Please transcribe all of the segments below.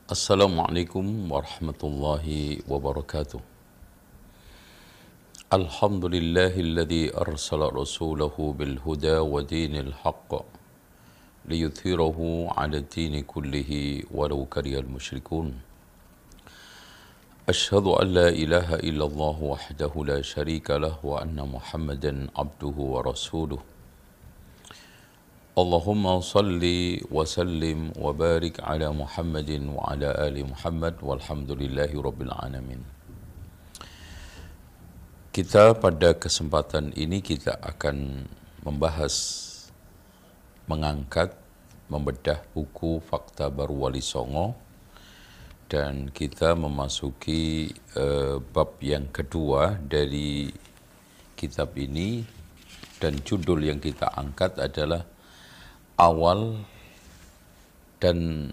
Assalamualaikum warahmatullahi wabarakatuh. Alhamdulillahilladzi arsala rasulahu bil huda wa dinil haqq liyuthhirahu 'ala dini kullihi walau karihal musyrikun. Asyhadu an la ilaha illallah wahdahu la syarika lah wa anna Muhammadan abduhu wa rasuluh. Allahumma salli wa sallim wa barik ala Muhammadin wa ala ali Muhammad walhamdulillahi rabbil alamin. Kita pada kesempatan ini kita akan mengangkat, membedah buku Fakta Baru Wali Songo, dan kita memasuki bab yang kedua dari kitab ini, dan judul yang kita angkat adalah awal dan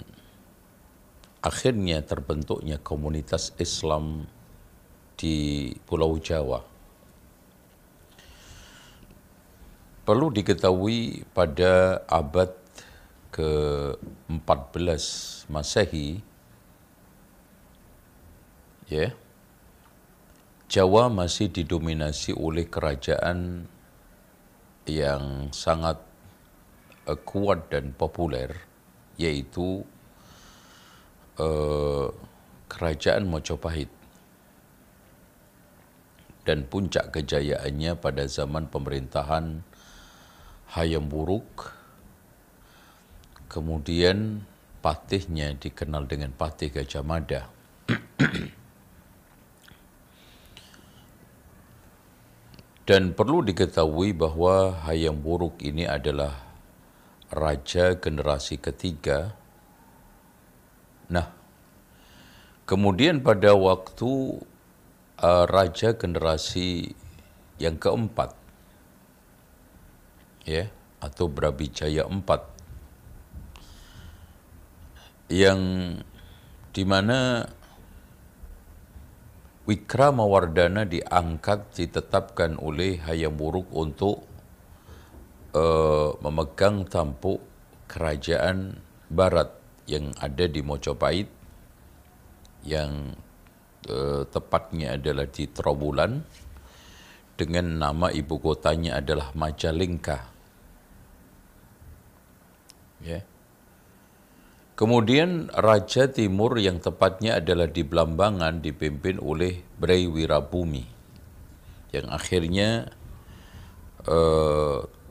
akhirnya terbentuknya komunitas Islam di Pulau Jawa. Perlu diketahui pada abad ke-14 Masehi, Jawa masih didominasi oleh kerajaan yang sangat kuat dan populer, yaitu kerajaan Mojopahit, dan puncak kejayaannya pada zaman pemerintahan Hayam Wuruk. Kemudian patihnya dikenal dengan Patih Gajah Mada. Dan perlu diketahui bahwa Hayam Wuruk ini adalah raja generasi ketiga. Nah, kemudian pada waktu raja generasi yang keempat, atau Brawijaya IV, yang dimana Wikramawardhana ditetapkan oleh Hayam Wuruk untuk memegang tampuk kerajaan barat yang ada di Mojopahit, yang tepatnya adalah di Trowulan, dengan nama ibu kotanya adalah Majalengka. Kemudian Raja Timur yang tepatnya adalah di Blambangan dipimpin oleh Bray Wirabumi, yang akhirnya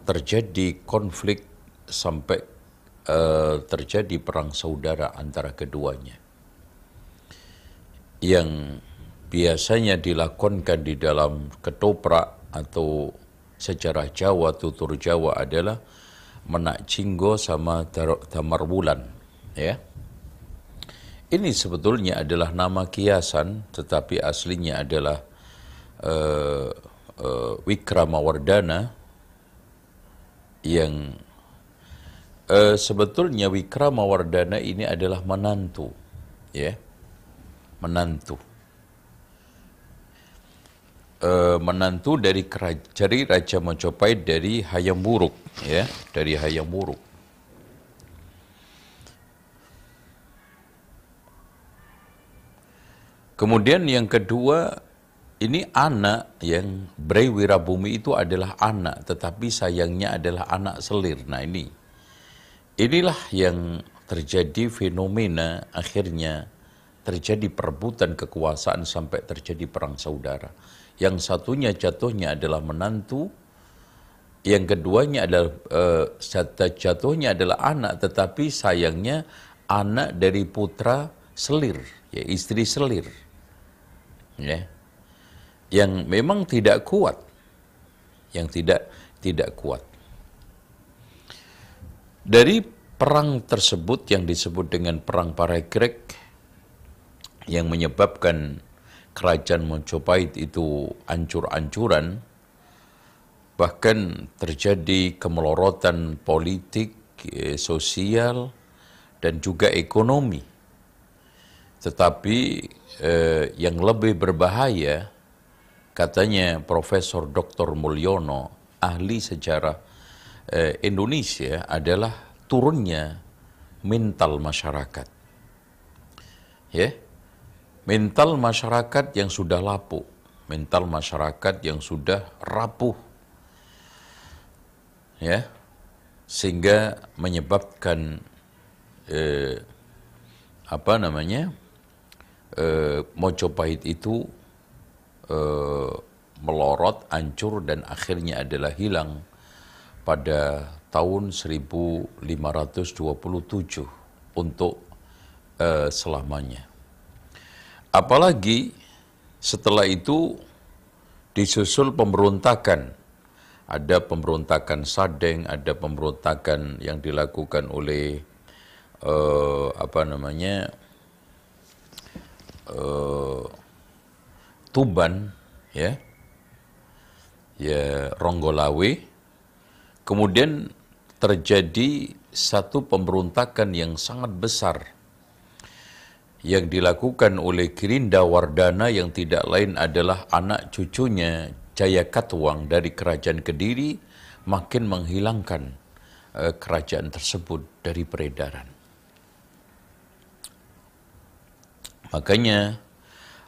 terjadi konflik sampai terjadi perang saudara antara keduanya, yang biasanya dilakonkan di dalam ketoprak atau sejarah Jawa, tutur Jawa adalah Menak Jinggo sama Damar Wulan. Ini sebetulnya adalah nama kiasan, tetapi aslinya adalah Wikramawardhana, yang sebetulnya Wikramawardhana ini adalah menantu, menantu dari Raja Mojopahit, dari Hayam Wuruk, dari Hayam Wuruk. Kemudian yang kedua, ini anak yang Bray Wirabumi itu adalah anak, tetapi sayangnya adalah anak selir. Nah, inilah yang terjadi fenomena, akhirnya terjadi perebutan kekuasaan sampai terjadi perang saudara. Yang satunya jatuhnya adalah menantu, yang keduanya adalah jatuhnya adalah anak, tetapi sayangnya anak dari putra selir, istri selir, yang memang tidak kuat, yang tidak kuat. Dari perang tersebut yang disebut dengan Perang Paregreg, yang menyebabkan kerajaan Mojopahit itu ancur-ancuran, bahkan terjadi kemelorotan politik, sosial, dan juga ekonomi. Tetapi yang lebih berbahaya, katanya Profesor Dr. Mulyono, ahli sejarah Indonesia, adalah turunnya mental masyarakat. ya, mental masyarakat yang sudah lapuk, mental masyarakat yang sudah rapuh, ya, sehingga menyebabkan Mojopahit itu melorot, hancur, dan akhirnya adalah hilang pada tahun 1527 untuk selamanya. Apalagi setelah itu disusul pemberontakan. Ada pemberontakan Sadeng, ada pemberontakan yang dilakukan oleh Tuban, ya, Ronggolawe. Kemudian terjadi satu pemberontakan yang sangat besar yang dilakukan oleh Girinda Wardana yang tidak lain adalah anak cucunya Jayakatwang dari Kerajaan Kediri, makin menghilangkan kerajaan tersebut dari peredaran. Makanya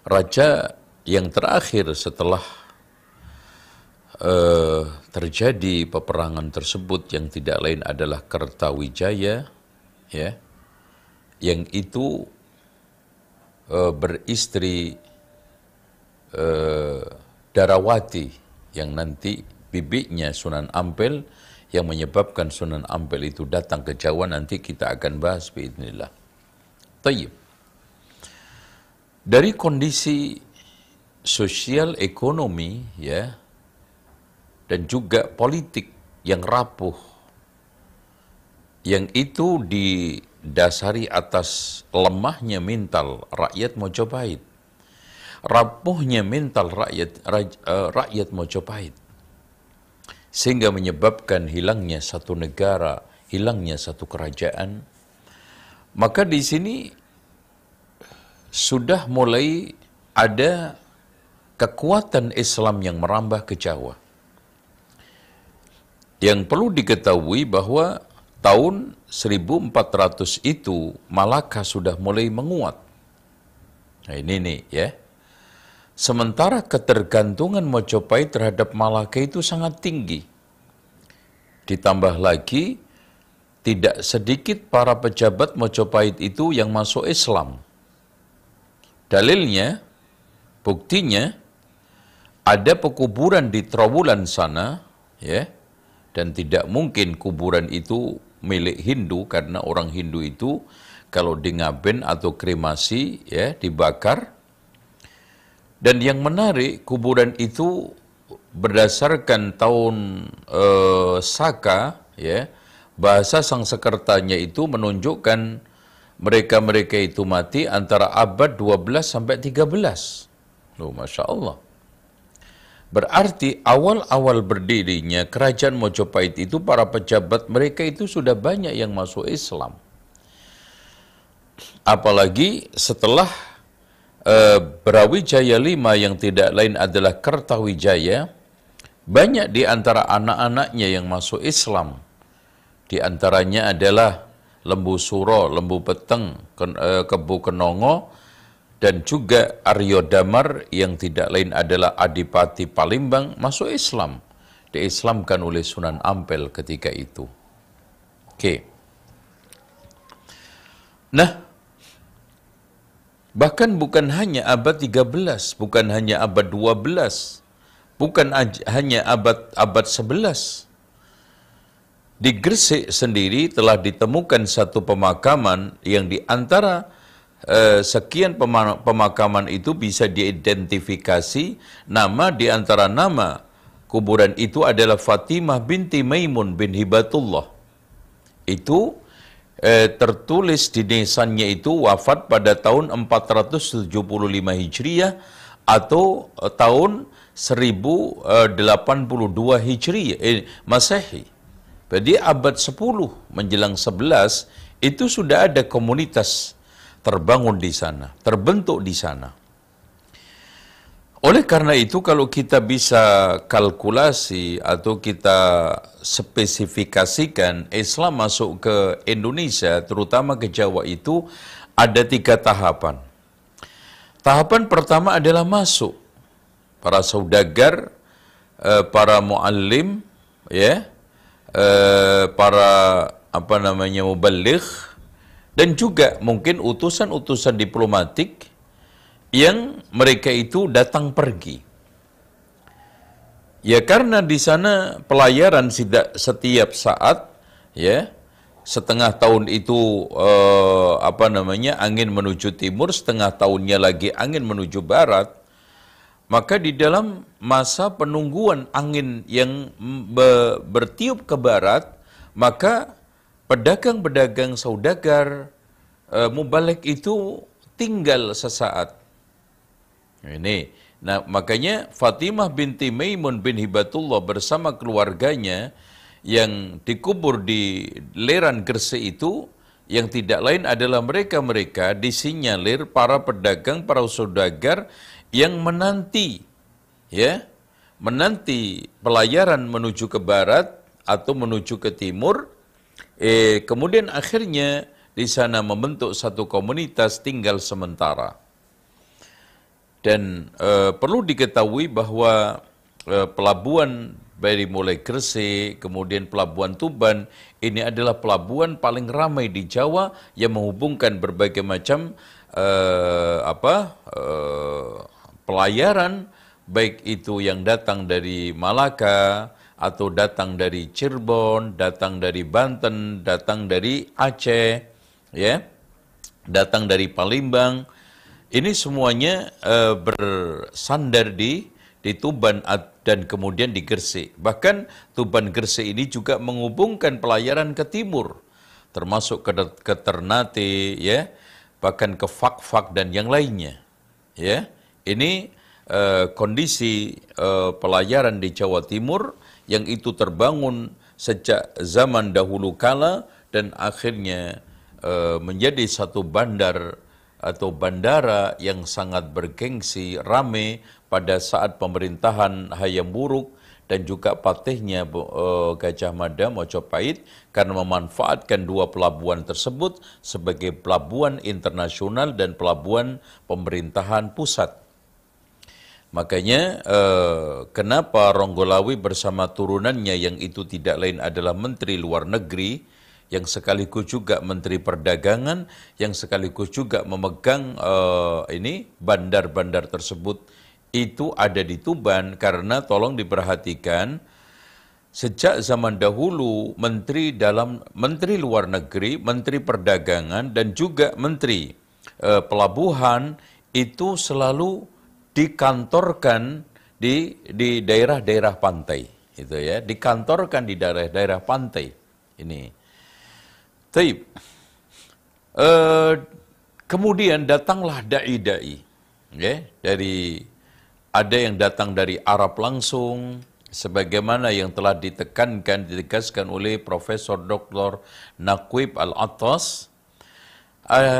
raja yang terakhir setelah terjadi peperangan tersebut yang tidak lain adalah Kertawijaya, ya, yang itu beristri Darawati yang nanti bibinya Sunan Ampel yang menyebabkan Sunan Ampel itu datang ke Jawa. Nanti kita akan bahas biidznillah. Tayyib. Dari kondisi sosial ekonomi, ya, dan juga politik yang rapuh, yang itu didasari atas lemahnya mental rakyat Mojopahit, rapuhnya mental rakyat Mojopahit, sehingga menyebabkan hilangnya satu negara, hilangnya satu kerajaan. Maka di sini sudah mulai ada kekuatan Islam yang merambah ke Jawa. Yang perlu diketahui bahwa tahun 1400 itu Malaka sudah mulai menguat. Nah ini nih, ya. Sementara ketergantungan Mojopahit terhadap Malaka itu sangat tinggi. Ditambah lagi, tidak sedikit para pejabat Mojopahit itu yang masuk Islam. Dalilnya, buktinya, ada pekuburan di Trowulan sana, ya, dan tidak mungkin kuburan itu milik Hindu, karena orang Hindu itu kalau di ngaben atau kremasi, ya, dibakar. Dan yang menarik, kuburan itu berdasarkan tahun Saka, ya, bahasa Sangsekertanya itu menunjukkan mereka-mereka itu mati antara abad 12 sampai 13. Loh, Masya Allah. Berarti awal-awal berdirinya kerajaan Mojopahit itu para pejabat mereka itu sudah banyak yang masuk Islam. Apalagi setelah Brawijaya V yang tidak lain adalah Kertawijaya, banyak di antara anak-anaknya yang masuk Islam. Di antaranya adalah Lembu Suro, Lembu Peteng, Kebu Kenongo, dan juga Aryo Damar yang tidak lain adalah Adipati Palembang masuk Islam. Diislamkan oleh Sunan Ampel ketika itu. Oke. Nah, bahkan bukan hanya abad 13, bukan hanya abad 12, bukan hanya abad 11. Di Gresik sendiri telah ditemukan satu pemakaman yang di antara sekian pemakaman itu bisa diidentifikasi nama di antara nama kuburan itu adalah Fatimah binti Maimun bin Hibatullah. Itu tertulis di nisannya itu wafat pada tahun 475 Hijriah atau tahun 1082 Hijriah Masehi. Jadi abad 10 menjelang 11 itu sudah ada komunitas terbangun di sana, terbentuk di sana. Oleh karena itu kalau kita bisa kalkulasi atau kita spesifikasikan Islam masuk ke Indonesia, terutama ke Jawa itu ada 3 tahapan. Tahapan pertama adalah masuk. Para saudagar, para muallim, ya, para muballigh, dan juga mungkin utusan-utusan diplomatik yang mereka itu datang pergi. Ya karena di sana pelayaran setiap saat, ya, setengah tahun itu angin menuju timur, setengah tahunnya lagi angin menuju barat. Maka di dalam masa penungguan angin yang bertiup ke barat, maka pedagang-pedagang saudagar mubaligh itu tinggal sesaat. Ini, nah makanya Fatimah binti Maimun bin Hibatullah bersama keluarganya yang dikubur di Leran Gresik itu, yang tidak lain adalah mereka-mereka disinyalir para pedagang, para saudagar yang menanti, ya, menanti pelayaran menuju ke barat atau menuju ke timur, kemudian akhirnya di sana membentuk satu komunitas tinggal sementara. Dan perlu diketahui bahwa pelabuhan dari mulai Gresik, kemudian pelabuhan Tuban, ini adalah pelabuhan paling ramai di Jawa yang menghubungkan berbagai macam pelayaran, baik itu yang datang dari Malaka, atau datang dari Cirebon, datang dari Banten, datang dari Aceh, ya, datang dari Palembang. Ini semuanya bersandar di Tuban dan kemudian di Gresik. Bahkan Tuban Gresik ini juga menghubungkan pelayaran ke timur, termasuk ke Ternate, ya, bahkan ke Fak-Fak dan yang lainnya. Ya, ini kondisi pelayaran di Jawa Timur yang itu terbangun sejak zaman dahulu kala dan akhirnya menjadi satu bandar atau bandara yang sangat bergengsi, rame pada saat pemerintahan Hayam Wuruk dan juga patihnya Gajah Mada Mojopahit, karena memanfaatkan dua pelabuhan tersebut sebagai pelabuhan internasional dan pelabuhan pemerintahan pusat. Makanya kenapa Ronggolawe bersama turunannya yang itu tidak lain adalah Menteri Luar Negeri, yang sekaligus juga Menteri Perdagangan, yang sekaligus juga memegang bandar-bandar tersebut, itu ada di Tuban. Karena tolong diperhatikan, sejak zaman dahulu Menteri Luar Negeri, Menteri Perdagangan, dan juga Menteri Pelabuhan itu selalu dikantorkan di daerah-daerah pantai, itu ya, dikantorkan di daerah-daerah pantai ini. Taib. Kemudian datanglah dai-dai, ya, ada yang datang dari Arab langsung, sebagaimana yang telah ditegaskan oleh Profesor Dr. Naqib Al-Attas.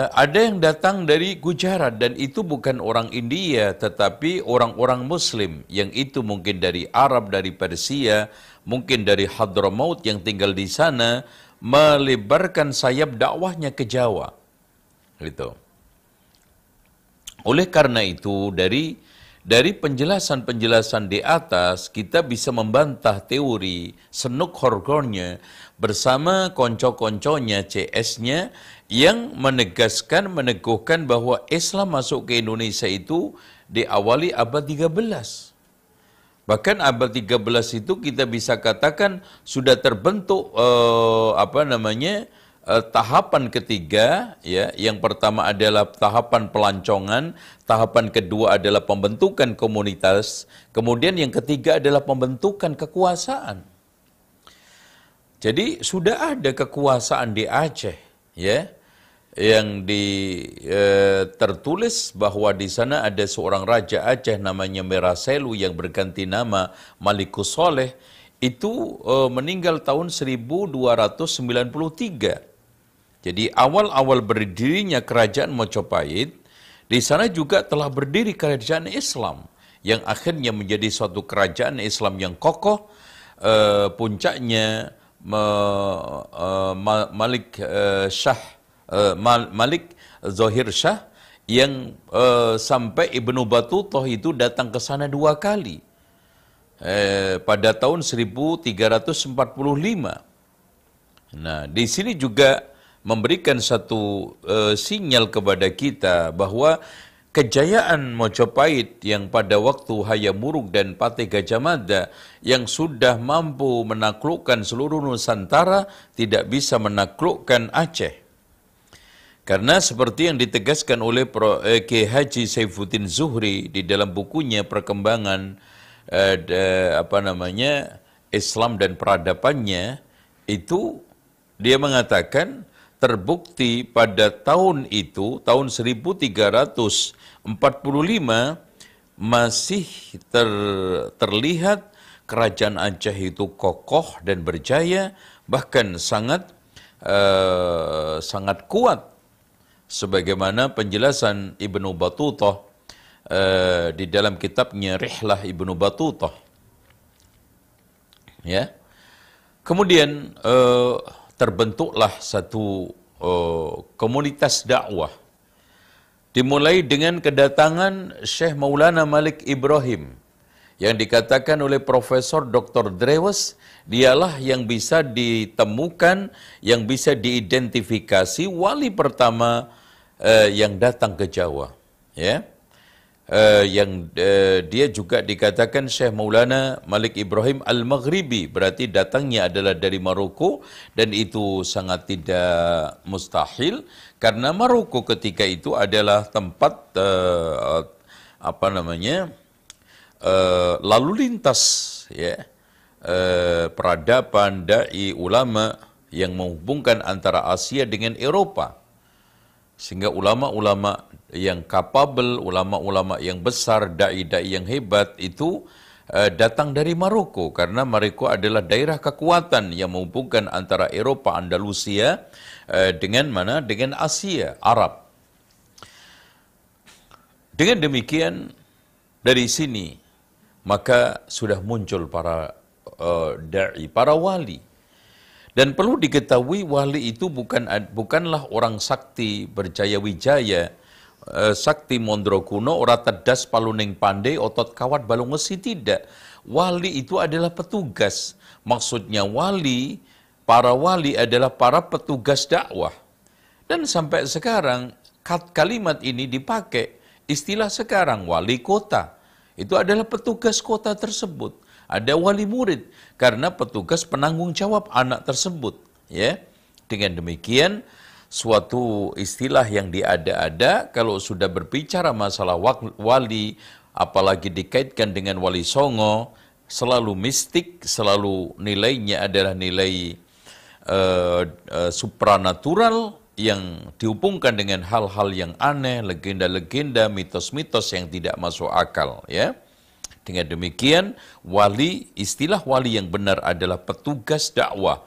Ada yang datang dari Gujarat, dan itu bukan orang India, tetapi orang-orang Muslim, yang itu mungkin dari Arab, dari Persia, mungkin dari Hadramaut yang tinggal di sana, melebarkan sayap dakwahnya ke Jawa. Gitu. Oleh karena itu, dari penjelasan-penjelasan di atas, kita bisa membantah teori Senuk Horgornya bersama konco-konconya CS-nya yang meneguhkan bahwa Islam masuk ke Indonesia itu diawali abad 13. Bahkan abad 13 itu kita bisa katakan sudah terbentuk tahapan ketiga, ya. Yang pertama adalah tahapan pelancongan, tahapan kedua adalah pembentukan komunitas, kemudian yang ketiga adalah pembentukan kekuasaan. Jadi sudah ada kekuasaan di Aceh, ya, yang tertulis bahwa di sana ada seorang raja Aceh namanya Meraselu yang berganti nama Malikus Soleh, itu meninggal tahun 1293. Jadi awal-awal berdirinya kerajaan Mojopahit, di sana juga telah berdiri kerajaan Islam yang akhirnya menjadi suatu kerajaan Islam yang kokoh. Puncaknya Malik Zohir Shah yang sampai Ibnu Battutah itu datang ke sana 2 kali pada tahun 1345. Nah, di sini juga memberikan satu sinyal kepada kita bahwa kejayaan Mojopahit yang pada waktu Hayam Wuruk dan Patih Gajah Mada yang sudah mampu menaklukkan seluruh Nusantara tidak bisa menaklukkan Aceh. Karena seperti yang ditegaskan oleh Kiai Haji Saifuddin Zuhri di dalam bukunya Perkembangan Islam dan Peradabannya, itu dia mengatakan terbukti pada tahun itu, tahun 1345, masih terlihat kerajaan Aceh itu kokoh dan berjaya, bahkan sangat kuat. Sebagaimana penjelasan Ibnu Battutah di dalam kitabnya Rihlah Ibnu Battutah. Ya. Kemudian terbentuklah satu komunitas dakwah. Dimulai dengan kedatangan Syekh Maulana Malik Ibrahim yang dikatakan oleh Profesor Dr. Drewes, dialah yang bisa ditemukan, yang bisa diidentifikasi wali pertama yang datang ke Jawa. Ya. Dia juga dikatakan Syekh Maulana Malik Ibrahim Al-Maghribi, berarti datangnya adalah dari Maroko, dan itu sangat tidak mustahil karena Maroko ketika itu adalah tempat lalu lintas, ya, peradaban, dai, ulama yang menghubungkan antara Asia dengan Eropa. Sehingga ulama-ulama yang kapabel, ulama-ulama yang besar, dai-dai yang hebat itu datang dari Maroko, karena Maroko adalah daerah kekuatan yang menghubungkan antara Eropa, Andalusia dengan Asia, Arab. Dengan demikian, dari sini maka sudah muncul para dai, para wali. Dan perlu diketahui wali itu bukanlah orang sakti berjaya wijaya, sakti mondro kuno, ora tedas paluning pandai, otot kawat balung ngesi, tidak. Wali itu adalah petugas. Maksudnya para wali adalah para petugas dakwah. Dan sampai sekarang kalimat ini dipakai, istilah sekarang wali kota. Itu adalah petugas kota tersebut. Ada wali murid karena petugas penanggung jawab anak tersebut, ya. Dengan demikian suatu istilah yang diada-ada kalau sudah berbicara masalah wali, apalagi dikaitkan dengan wali songo, selalu mistik, selalu nilainya adalah nilai supranatural yang dihubungkan dengan hal-hal yang aneh, legenda-legenda, mitos-mitos yang tidak masuk akal, ya. Dengan demikian, istilah wali yang benar adalah petugas dakwah.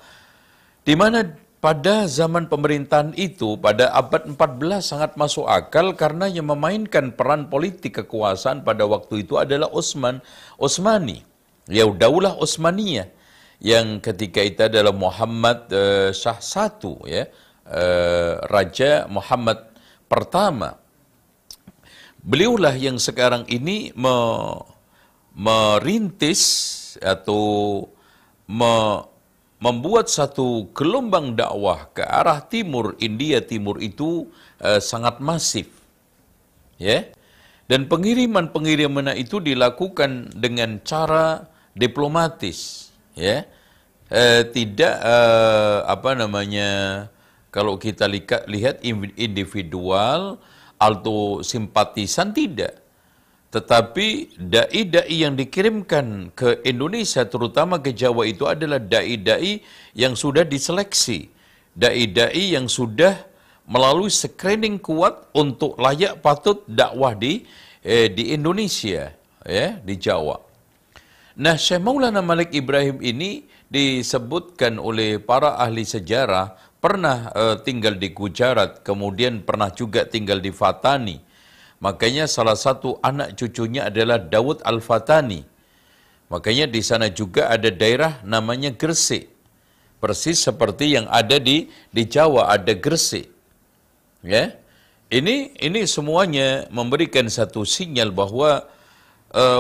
Di mana pada zaman pemerintahan itu, pada abad 14 sangat masuk akal karena yang memainkan peran politik kekuasaan pada waktu itu adalah Utsmani. Ya, Daulah Utsmaniyah yang ketika itu adalah Muhammad Shah I, ya, Raja Muhammad pertama. Beliaulah yang sekarang ini merintis atau membuat satu gelombang dakwah ke arah timur, India Timur itu sangat masif, ya. Dan pengiriman itu dilakukan dengan cara diplomatis, ya. Tidak kalau kita lihat individual atau simpatisan, tidak. Tetapi dai-dai yang dikirimkan ke Indonesia, terutama ke Jawa, itu adalah dai-dai yang sudah diseleksi. Dai-dai yang sudah melalui screening kuat untuk layak patut dakwah di Indonesia, ya, di Jawa. Nah, Syekh Maulana Malik Ibrahim ini disebutkan oleh para ahli sejarah pernah tinggal di Gujarat, kemudian pernah juga tinggal di Fatani. Makanya salah satu anak cucunya adalah Daud Al-Fatani. Makanya di sana juga ada daerah namanya Gresik. Persis seperti yang ada di Jawa, ada Gresik. Ya. ini semuanya memberikan satu sinyal bahwa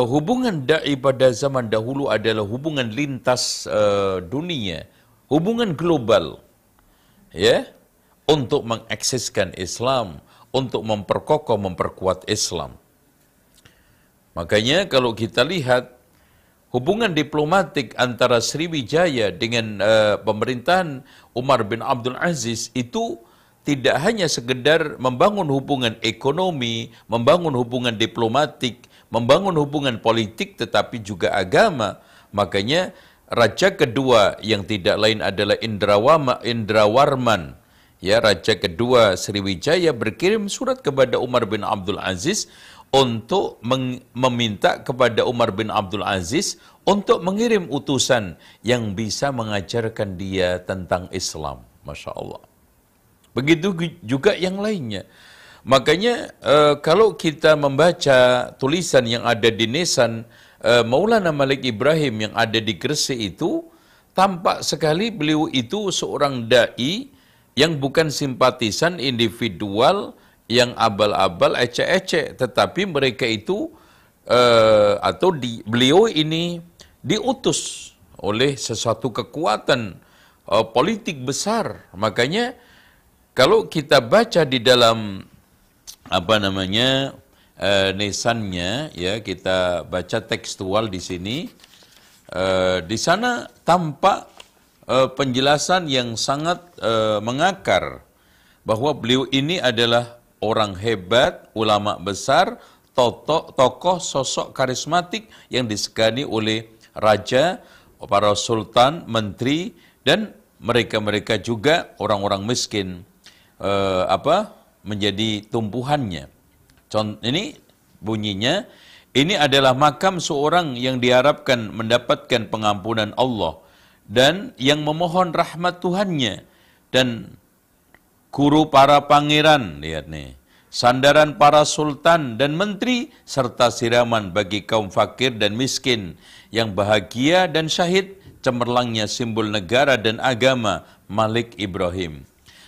hubungan dai pada zaman dahulu adalah hubungan lintas dunia, hubungan global, ya, untuk mengeksiskan Islam, untuk memperkokoh, memperkuat Islam. Makanya kalau kita lihat hubungan diplomatik antara Sriwijaya dengan pemerintahan Umar bin Abdul Aziz itu tidak hanya sekedar membangun hubungan ekonomi, membangun hubungan diplomatik, membangun hubungan politik, tetapi juga agama. Makanya raja kedua yang tidak lain adalah Indrawarman, ya, raja kedua Sriwijaya berkirim surat kepada Umar bin Abdul Aziz untuk meminta kepada Umar bin Abdul Aziz untuk mengirim utusan yang bisa mengajarkan dia tentang Islam. Masya Allah. Begitu juga yang lainnya. Makanya kalau kita membaca tulisan yang ada di Nisan Maulana Malik Ibrahim yang ada di Gresik itu, tampak sekali beliau itu seorang dai yang bukan simpatisan individual yang abal-abal, ecek-ecek, tetapi mereka itu beliau ini diutus oleh sesuatu kekuatan politik besar. Makanya kalau kita baca di dalam nisannya, ya, kita baca tekstual di sini, di sana tampak penjelasan yang sangat mengakar bahwa beliau ini adalah orang hebat, ulama besar, tokoh sosok karismatik yang disegani oleh raja, para sultan, menteri, dan mereka-mereka juga orang-orang miskin menjadi tumpuhannya. Ini bunyinya, ini adalah makam seorang yang diharapkan mendapatkan pengampunan Allah dan yang memohon rahmat Tuhannya, dan guru para pangeran, lihat nih, sandaran para sultan dan menteri, serta siraman bagi kaum fakir dan miskin, yang bahagia dan syahid, cemerlangnya simbol negara dan agama Malik Ibrahim.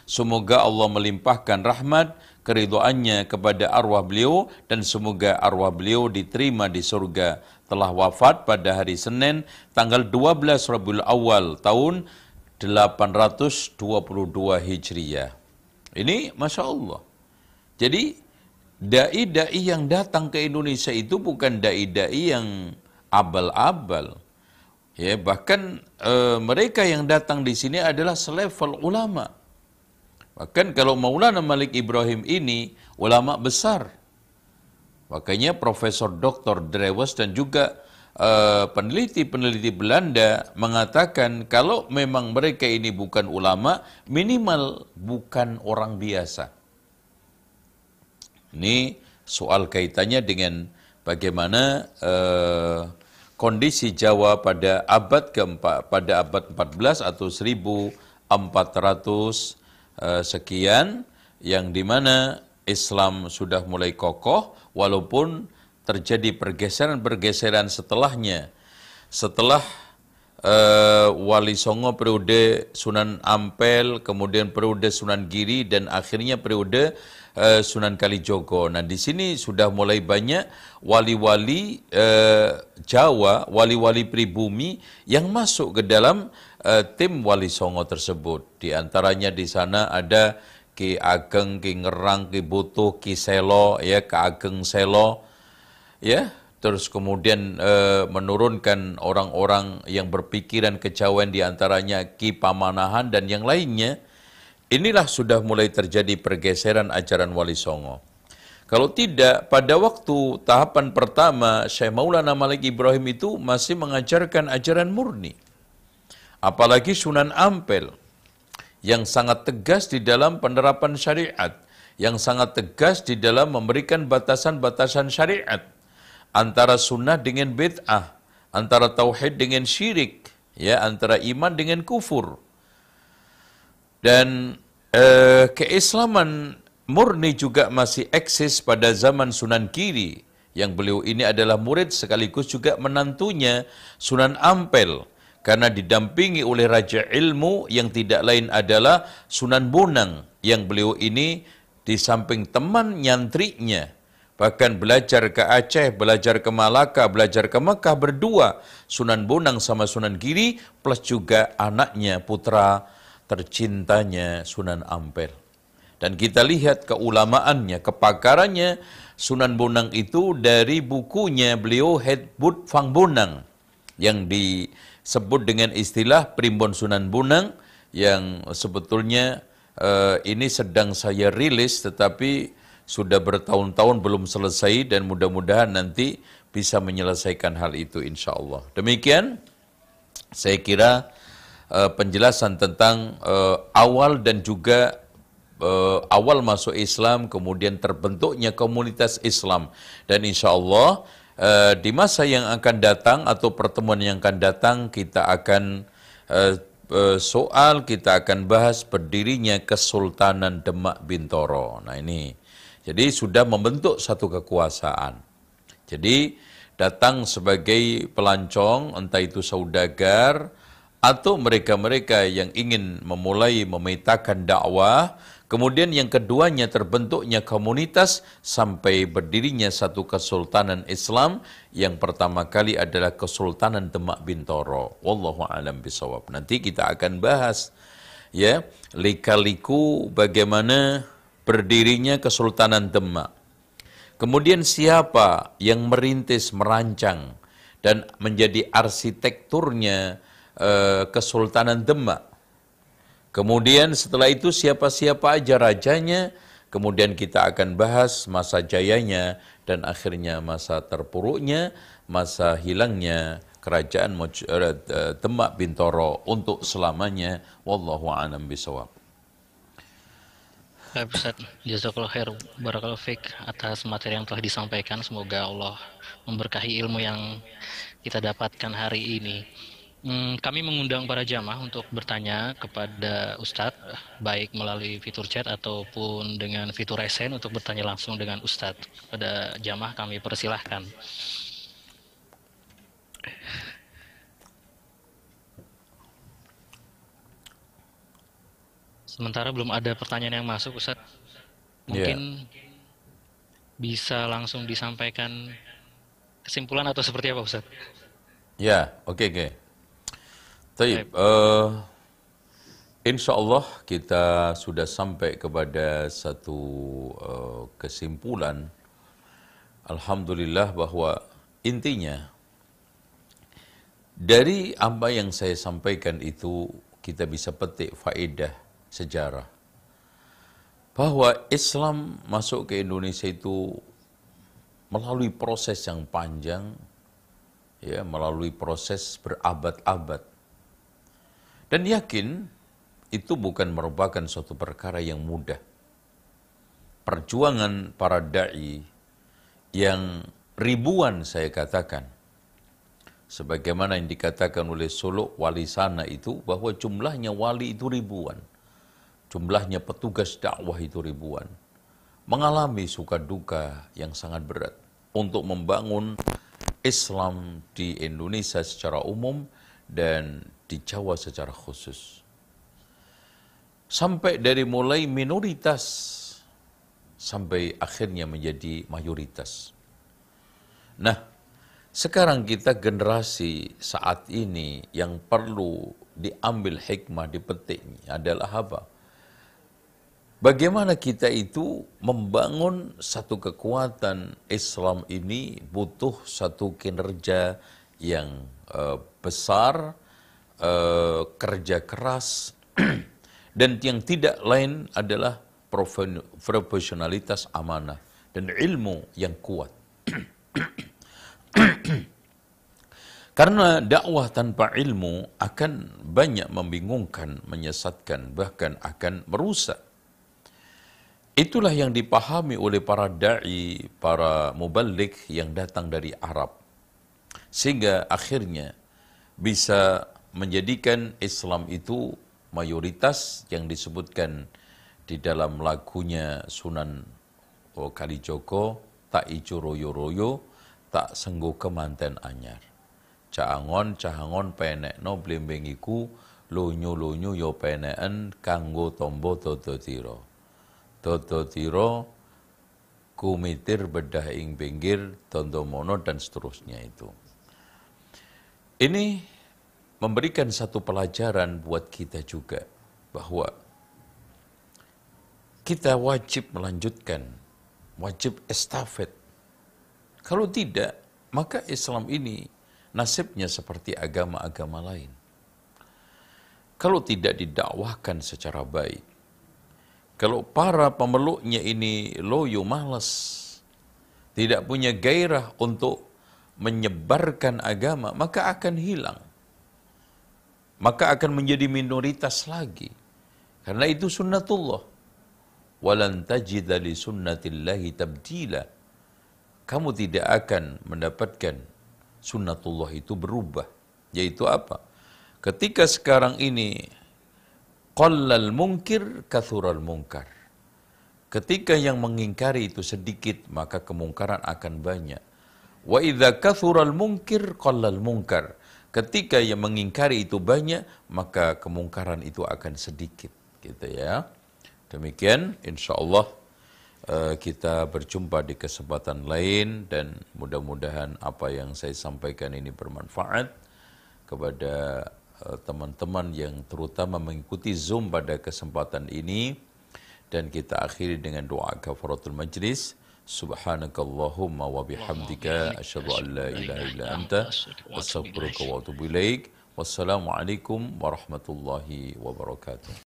Semoga Allah melimpahkan rahmat, keridhaannya kepada arwah beliau, dan semoga arwah beliau diterima di surga. Telah wafat pada hari Senin, tanggal 12 Rabiul Awal, tahun 822 Hijriyah. Ini Masya Allah. Jadi, dai-dai yang datang ke Indonesia itu bukan dai-dai yang abal-abal. Ya, bahkan mereka yang datang di sini adalah selevel ulama. Bahkan kalau Maulana Malik Ibrahim ini ulama besar. Makanya Profesor Dr. Drewes dan juga peneliti-peneliti Belanda mengatakan kalau memang mereka ini bukan ulama, minimal bukan orang biasa. Ini soal kaitannya dengan bagaimana kondisi Jawa pada abad keempat, pada abad 14 atau 1400 sekian, yang dimana Islam sudah mulai kokoh walaupun terjadi pergeseran-pergeseran setelahnya. Setelah Wali Songo periode Sunan Ampel, kemudian periode Sunan Giri, dan akhirnya periode Sunan Kalijogo. Nah, di sini sudah mulai banyak wali-wali Jawa, wali-wali pribumi yang masuk ke dalam tim Wali Songo tersebut. Di antaranya di sana ada Ki Ageng, Ki Ngerang, Ki Butuh, Ki Selo, ya, Ki Ageng Selo, ya. Terus kemudian menurunkan orang-orang yang berpikiran kejawen, di antaranya Ki Pamanahan dan yang lainnya. Inilah sudah mulai terjadi pergeseran ajaran Wali Songo. Kalau tidak, pada waktu tahapan pertama, Syekh Maulana Malik Ibrahim itu masih mengajarkan ajaran murni. Apalagi Sunan Ampel, yang sangat tegas di dalam penerapan syariat, yang sangat tegas di dalam memberikan batasan-batasan syariat, antara sunnah dengan bid'ah, antara tauhid dengan syirik, ya, antara iman dengan kufur. Dan keislaman murni juga masih eksis pada zaman Sunan Giri, yang beliau ini adalah murid sekaligus juga menantunya Sunan Ampel, karena didampingi oleh Raja Ilmu yang tidak lain adalah Sunan Bonang, yang beliau ini di samping teman nyantrinya, bahkan belajar ke Aceh, belajar ke Malaka, belajar ke Mekah berdua, Sunan Bonang sama Sunan Giri, plus juga anaknya, putra tercintanya Sunan Ampel. Dan kita lihat keulamaannya, kepakarannya, Sunan Bonang itu dari bukunya beliau Headbook Fang Bonang, yang disebut dengan istilah Primbon Sunan Bonang, yang sebetulnya ini sedang saya rilis, tetapi sudah bertahun-tahun belum selesai, dan mudah-mudahan nanti bisa menyelesaikan hal itu insya Allah. Demikian saya kira penjelasan tentang awal dan juga awal masuk Islam, kemudian terbentuknya komunitas Islam. Dan insya Allah di masa yang akan datang atau pertemuan yang akan datang, kita akan kita akan bahas berdirinya Kesultanan Demak Bintoro. Nah ini, jadi sudah membentuk satu kekuasaan. Jadi datang sebagai pelancong, entah itu saudagar, atau mereka-mereka yang ingin memulai memetakan dakwah. Kemudian yang keduanya terbentuknya komunitas sampai berdirinya satu kesultanan Islam. Yang pertama kali adalah Kesultanan Demak Bintoro. Wallahu a'lam bishawab. Nanti kita akan bahas ya lika-liku bagaimana berdirinya Kesultanan Demak. Kemudian siapa yang merintis, merancang dan menjadi arsitekturnya Kesultanan Demak. Kemudian setelah itu siapa-siapa aja rajanya, kemudian kita akan bahas masa jayanya dan akhirnya masa terpuruknya, masa hilangnya kerajaan Demak Bintoro untuk selamanya. Wallahu a'lam bishawab. Baik Ustaz, jazakallahu khair, barakallahu fiik atas materi yang telah disampaikan. Semoga Allah memberkahi ilmu yang kita dapatkan hari ini. Kami mengundang para jamaah untuk bertanya kepada Ustadz, baik melalui fitur chat ataupun dengan fitur SN untuk bertanya langsung dengan Ustadz. Kepada jamaah kami persilahkan. Sementara belum ada pertanyaan yang masuk, Ustadz. Mungkin bisa langsung disampaikan kesimpulan atau seperti apa, Ustadz? Ya, oke. Taib, insya Allah kita sudah sampai kepada satu kesimpulan. Alhamdulillah bahwa intinya dari apa yang saya sampaikan itu kita bisa petik faedah sejarah. Bahwa Islam masuk ke Indonesia itu melalui proses yang panjang, ya, melalui proses berabad-abad. Dan yakin itu bukan merupakan suatu perkara yang mudah. Perjuangan para da'i yang ribuan saya katakan, sebagaimana yang dikatakan oleh Suluk Wali Sana itu, bahwa jumlahnya wali itu ribuan, jumlahnya petugas dakwah itu ribuan, mengalami suka duka yang sangat berat untuk membangun Islam di Indonesia secara umum dan di Jawa secara khusus. Sampai dari mulai minoritas sampai akhirnya menjadi mayoritas. Nah, sekarang kita generasi saat ini yang perlu diambil hikmah, dipetik adalah apa? Bagaimana kita itu membangun satu kekuatan Islam ini butuh satu kinerja yang besar, kerja keras, dan yang tidak lain adalah profesionalitas, amanah, dan ilmu yang kuat. Karena dakwah tanpa ilmu akan banyak membingungkan, menyesatkan, bahkan akan merusak. Itulah yang dipahami oleh para da'i, para muballigh yang datang dari Arab. Sehingga akhirnya bisa menjadikan Islam itu mayoritas yang disebutkan di dalam lagunya Sunan Kalijogo, tak ijo royo-royo, tak senggo kemanten anyar. Cahangon penekno blembengiku, lonyo-lonyo yo peneken kanggo tombo dodo tiro. toto tiro, kumitir bedah ing pinggir, tontomono dan seterusnya itu. Ini memberikan satu pelajaran buat kita juga bahwa kita wajib melanjutkan, wajib estafet. Kalau tidak, maka Islam ini nasibnya seperti agama-agama lain. Kalau tidak didakwahkan secara baik, kalau para pemeluknya ini loyo malas, tidak punya gairah untuk menyebarkan agama, maka akan hilang. Maka akan menjadi minoritas lagi. Karena itu sunnatullah. Walan tajida li sunnatillahi tabdila. Kamu tidak akan mendapatkan sunnatullah itu berubah. Yaitu apa? Ketika sekarang ini qallal munkir kathural munkar. Ketika yang mengingkari itu sedikit, maka kemungkaran akan banyak. Wa idza kathural munkir qallal munkar. Ketika yang mengingkari itu banyak, maka kemungkaran itu akan sedikit. Gitu ya. Demikian, insyaallah kita berjumpa di kesempatan lain dan mudah-mudahan apa yang saya sampaikan ini bermanfaat kepada teman-teman yang terutama mengikuti Zoom pada kesempatan ini, dan kita akhiri dengan doa kafaratul majlis. Subhanakallahumma wa bihamdika asyhadu an la ilaha illa anta astaghfiruka wa atubu ilaik. Wassalamualaikum warahmatullahi wabarakatuh.